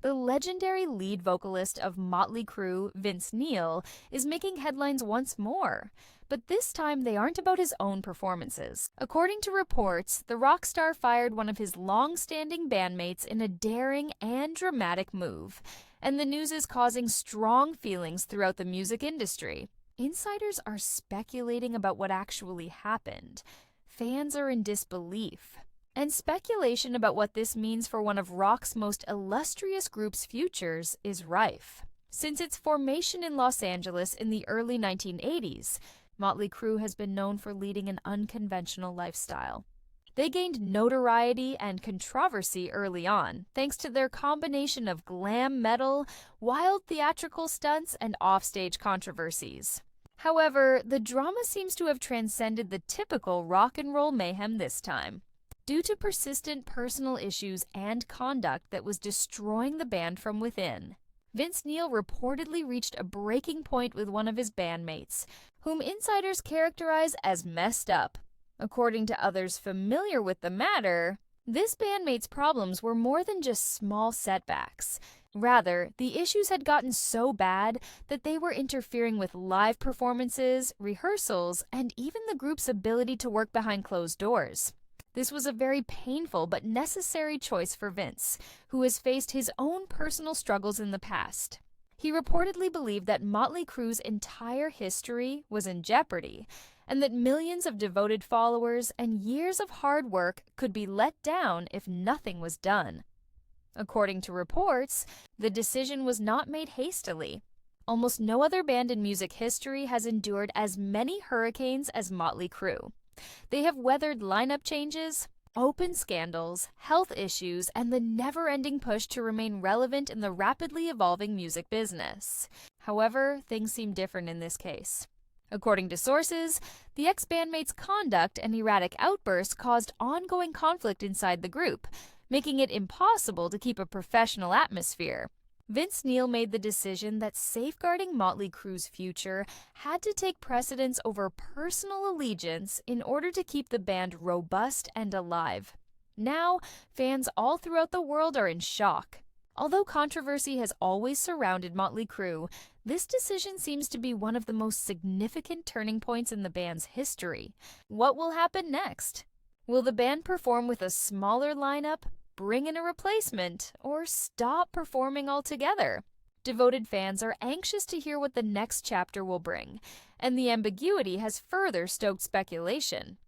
The legendary lead vocalist of Motley Crüe, Vince Neil, is making headlines once more. But this time they aren't about his own performances. According to reports, the rock star fired one of his long-standing bandmates in a daring and dramatic move, and the news is causing strong feelings throughout the music industry. Insiders are speculating about what actually happened. Fans are in disbelief. And speculation about what this means for one of rock's most illustrious groups' futures is rife. Since its formation in Los Angeles in the early 1980s, Motley Crüe has been known for leading an unconventional lifestyle. They gained notoriety and controversy early on, thanks to their combination of glam metal, wild theatrical stunts, and offstage controversies. However, the drama seems to have transcended the typical rock and roll mayhem this time. Due to persistent personal issues and conduct that was destroying the band from within, Vince Neil reportedly reached a breaking point with one of his bandmates, whom insiders characterize as messed up. According to others familiar with the matter, this bandmate's problems were more than just small setbacks. Rather, the issues had gotten so bad that they were interfering with live performances, rehearsals, and even the group's ability to work behind closed doors. This was a very painful but necessary choice for Vince, who has faced his own personal struggles in the past. He reportedly believed that Motley Crue's entire history was in jeopardy, and that millions of devoted followers and years of hard work could be let down if nothing was done. According to reports, the decision was not made hastily. Almost no other band in music history has endured as many hurricanes as Motley Crüe. They have weathered lineup changes, open scandals, health issues, and the never-ending push to remain relevant in the rapidly evolving music business. However, things seem different in this case. According to sources, the ex-bandmate's conduct and erratic outbursts caused ongoing conflict inside the group, making it impossible to keep a professional atmosphere. Vince Neil made the decision that safeguarding Motley Crue's future had to take precedence over personal allegiance in order to keep the band robust and alive. Now, fans all throughout the world are in shock. Although controversy has always surrounded Motley Crüe, this decision seems to be one of the most significant turning points in the band's history. What will happen next? Will the band perform with a smaller lineup, bring in a replacement, or stop performing altogether? Devoted fans are anxious to hear what the next chapter will bring, and the ambiguity has further stoked speculation.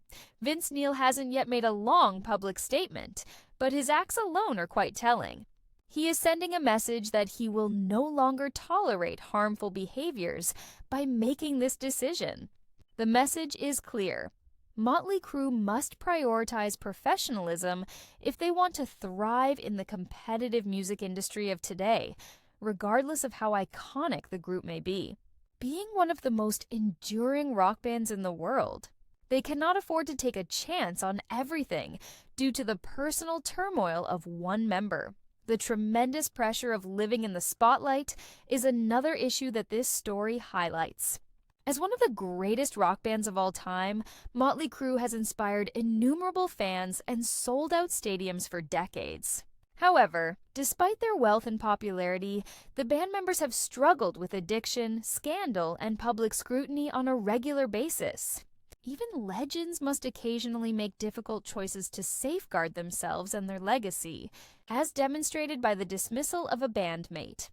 Vince Neil hasn't yet made a long public statement, but his acts alone are quite telling. He is sending a message that he will no longer tolerate harmful behaviors by making this decision. The message is clear. Motley Crüe must prioritize professionalism if they want to thrive in the competitive music industry of today, regardless of how iconic the group may be. Being one of the most enduring rock bands in the world, they cannot afford to take a chance on everything due to the personal turmoil of one member. The tremendous pressure of living in the spotlight is another issue that this story highlights. As one of the greatest rock bands of all time, Motley Crüe has inspired innumerable fans and sold out stadiums for decades. However, despite their wealth and popularity, the band members have struggled with addiction, scandal, and public scrutiny on a regular basis. Even legends must occasionally make difficult choices to safeguard themselves and their legacy, as demonstrated by the dismissal of a bandmate.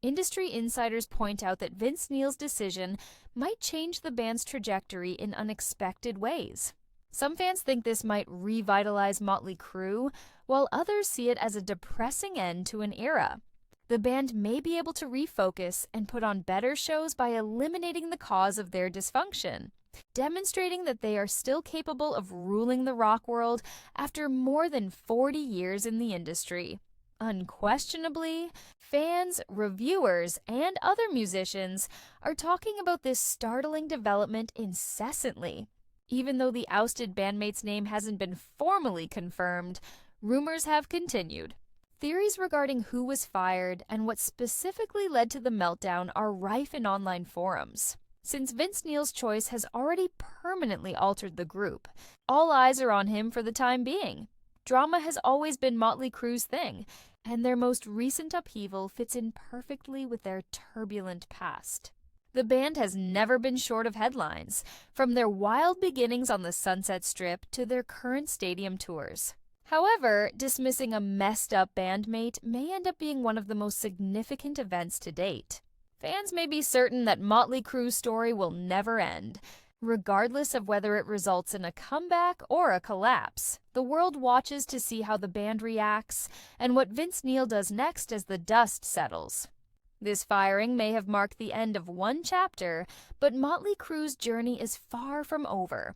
Industry insiders point out that Vince Neil's decision might change the band's trajectory in unexpected ways. Some fans think this might revitalize Motley Crüe, while others see it as a depressing end to an era. The band may be able to refocus and put on better shows by eliminating the cause of their dysfunction, demonstrating that they are still capable of ruling the rock world after more than 40 years in the industry. Unquestionably, fans, reviewers, and other musicians are talking about this startling development incessantly. Even though the ousted bandmate's name hasn't been formally confirmed, rumors have continued. Theories regarding who was fired and what specifically led to the meltdown are rife in online forums. Since Vince Neil's choice has already permanently altered the group, all eyes are on him for the time being. Drama has always been Motley Crue's thing, and their most recent upheaval fits in perfectly with their turbulent past. The band has never been short of headlines, from their wild beginnings on the Sunset Strip to their current stadium tours. However, dismissing a messed-up bandmate may end up being one of the most significant events to date. Fans may be certain that Motley Crue's story will never end, regardless of whether it results in a comeback or a collapse. The world watches to see how the band reacts and what Vince Neil does next as the dust settles. This firing may have marked the end of one chapter, but Motley Crue's journey is far from over,